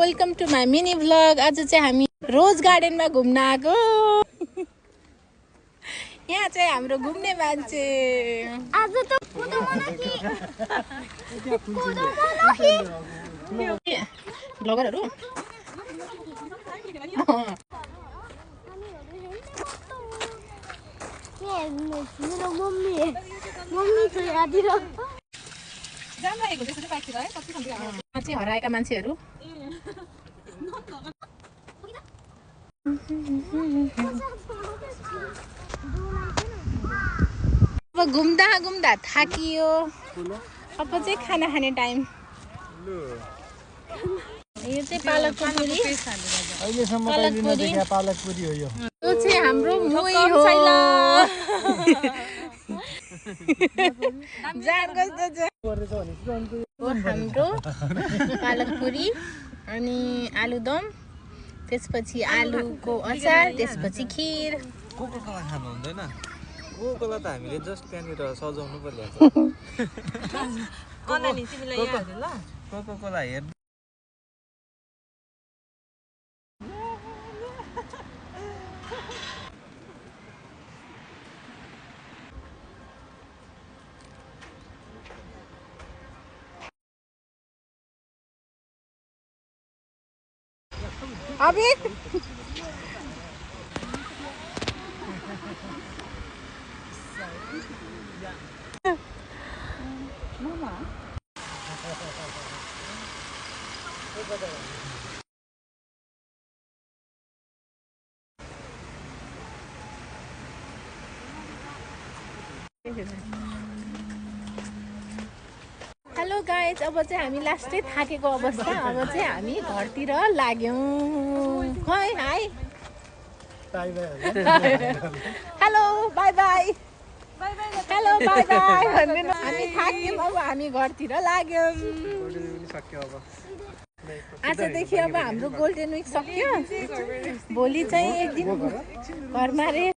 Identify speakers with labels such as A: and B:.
A: Welcome to my mini vlog. आज चाहिँ हामी रोज गार्डनमा घुम्न आएको। यहाँ चाहिँ हाम्रो घुम्ने मान्छे
B: आज त
A: भ्लगरहरू
B: मेरो मम्मी छ यहाँतिर
A: चाहिँ हराएका मान्छेहरू अब घुम्दा घुम्दा थाकियो। अब चाहिँ खाना खाने टाइम। यो चाहिँ पालकको पुरी।
C: अहिलेसम्म कहिले नदेखेको पालक पुरी हो यो।
A: यो चाहिँ हाम्रो मुही हो। हाम्रो पालक पुरी अनि आलुदम, त्यसपछि आलुको अचार, त्यसपछि खिर।
C: कोकोकोला खानु हुँदैन? कोकोकोला त हामीले जस्ट त्यहाँनिर सजाउनु पर्यो। कोकोकोला हेर्नु
A: अभी हेलो गाइज, अब चाहिँ हामी लास्टै थाकेको अवस्था। अब चाहिँ हामी घरतिर लाग्यौँ। खै hi hello by bye hello by by भन्दैन। हामी थाक्यौँ, अब हामी घरतिर लाग्यौँ। आजदेखि अब हाम्रो गोल्डन विक सक्यो। भोलि चाहिँ एक दिन घरमा रे